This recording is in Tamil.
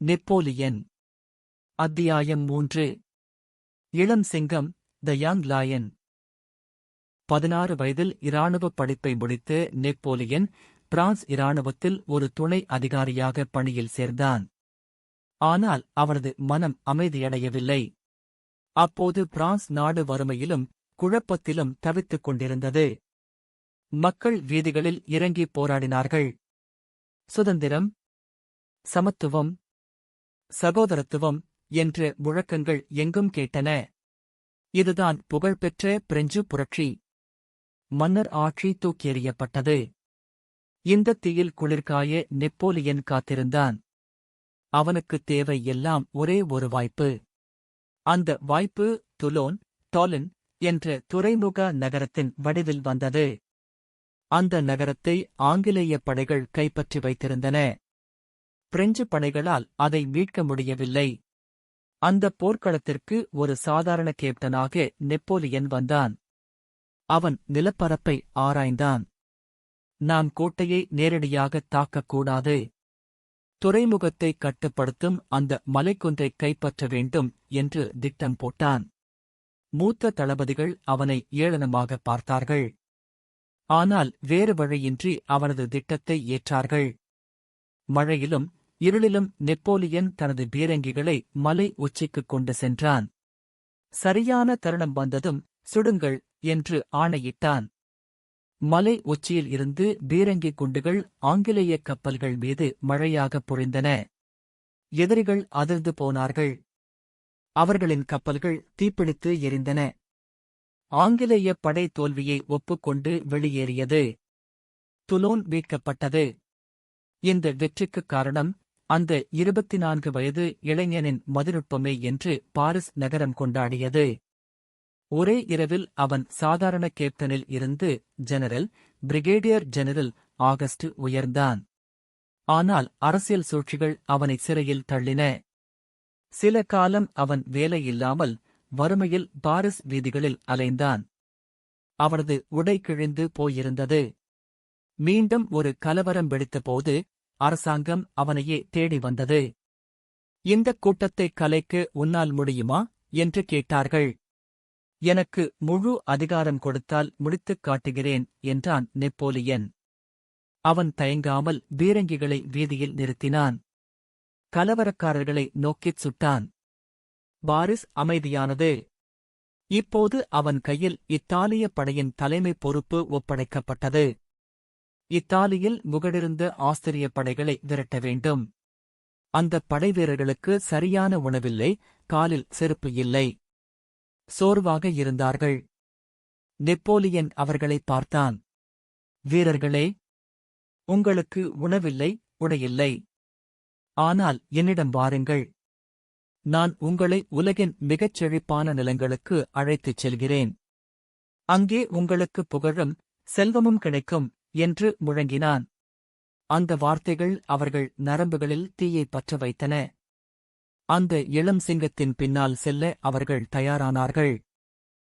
நெப்போலியன். அத்தியாயம் 3. இளம் சிங்கம், த யங் லயன். 16 வயதில் இராணுவப் படிப்பை முடித்த நெப்போலியன் பிரான்ஸ் இராணுவத்தில் ஒரு துணை அதிகாரியாக பணியில் சேர்ந்தான். ஆனால் அவனது மனம் அமைதியடையவில்லை. அப்போது பிரான்ஸ் நாடு வறுமையிலும் குழப்பத்திலும் தவித்துக் கொண்டிருந்தது. மக்கள் வீதிகளில் இறங்கிப் போராடினார்கள். சுதந்திரம், சமத்துவம், சகோதரத்துவம் என்ற முழக்கங்கள் எங்கும் கேட்டன. இதுதான் புகழ்பெற்ற பிரெஞ்சு புரட்சி. மன்னர் ஆட்சி தூக்கியெறியப்பட்டது. இந்தத் தீயில் குளிர்காய நெப்போலியன் காத்திருந்தான். அவனுக்குத் தேவை எல்லாம் ஒரே ஒரு வாய்ப்பு. அந்த வாய்ப்பு துலோன், டோலன் என்ற துறைமுக நகரத்தின் வடிவில் வந்தது. அந்த நகரத்தை ஆங்கிலேய படைகள் கைப்பற்றி வைத்திருந்தன. பிரெஞ்சு படைகளால் அதை மீட்க முடியவில்லை. அந்த போர்க்களத்திற்கு ஒரு சாதாரண கேப்டனாக நெப்போலியன் வந்தான். அவன் நிலப்பரப்பை ஆராய்ந்தான். நாம் கோட்டையை நேரடியாகத் தாக்கக்கூடாது. துறைமுகத்தை கட்டுப்படுத்தும் அந்த மலைக்குன்றை கைப்பற்ற வேண்டும் என்று திட்டம் போட்டான். மூத்த தளபதிகள் அவனை ஏளனமாக பார்த்தார்கள். ஆனால் வேறு வழியின்றி அவனது திட்டத்தை ஏற்றார்கள். மழையிலும் இருளிலும் நெப்போலியன் தனது பீரங்கிகளை மலை உச்சிக்குக் கொண்டு சென்றான். சரியான தருணம் வந்ததும் சுடுங்கள் என்று ஆணையிட்டான். மலை உச்சியில் இருந்து பீரங்கிக் குண்டுகள் ஆங்கிலேய கப்பல்கள் மீது மழையாகப் பொழிந்தன. எதிரிகள் அதிர்ந்து போனார்கள். அவர்களின் கப்பல்கள் தீப்பிடித்து எரிந்தன. ஆங்கிலேய படை தோல்வியை ஒப்புக்கொண்டு வெளியேறியது. துலோன் மீட்கப்பட்டது. இந்த வெற்றிக்குக் காரணம் அந்த 24 வயது இளைஞனின் மதிநுட்பமே என்று பாரிஸ் நகரம் கொண்டாடியது. ஒரே இரவில் அவன் சாதாரண கேப்டனில் இருந்து ஜெனரல், பிரிகேடியர் ஜெனரல் ஆகஸ்ட் உயர்ந்தான். ஆனால் அரசியல் சூழ்ச்சிகள் அவனை சிறையில் தள்ளின. சில காலம் அவன் வேலையில்லாமல் வறுமையில் பாரிஸ் வீதிகளில் அலைந்தான். அவனது உடை கிழிந்து போயிருந்தது. மீண்டும் ஒரு கலவரம் வெடித்தபோது அரசாங்கம் அவனையே தேடி வந்தது. இந்தக் கூட்டத்தை கலைக்க உன்னால் முடியுமா என்று கேட்டார்கள். எனக்கு முழு அதிகாரம் கொடுத்தால் முடித்துக் காட்டுகிறேன் என்றான் நெப்போலியன். அவன் தயங்காமல் பீரங்கிகளை வீதியில் நிறுத்தினான். கலவரக்காரர்களை நோக்கிச் சுட்டான். பாரிஸ் அமைதியானது. இப்போது அவன் கையில் இத்தாலிய படையின் தலைமை பொறுப்பு ஒப்படைக்கப்பட்டது. இத்தாலியில் முகடிருந்த ஆஸ்திரிய படைகளை விரட்ட வேண்டும். அந்த படைவீரர்களுக்கு சரியான உணவில்லை, காலில் செருப்பு இல்லை. சோர்வாக இருந்தார்கள். நெப்போலியன் அவர்களை பார்த்தான். வீரர்களே, உங்களுக்கு உணவில்லை, உடையில்லை. ஆனால் என்னிடம் வாருங்கள். நான் உங்களை உலகின் மிகச் செழிப்பான நிலங்களுக்கு அழைத்துச் செல்கிறேன். அங்கே உங்களுக்கு புகழும் செல்வமும் கிடைக்கும் என்று முழங்கினான். அந்த வார்த்தைகள் அவர்கள் நரம்புகளில் தீயைப் பற்ற வைத்தன. அந்த இளம் சிங்கத்தின் பின்னால் செல்ல அவர்கள் தயாரானார்கள்.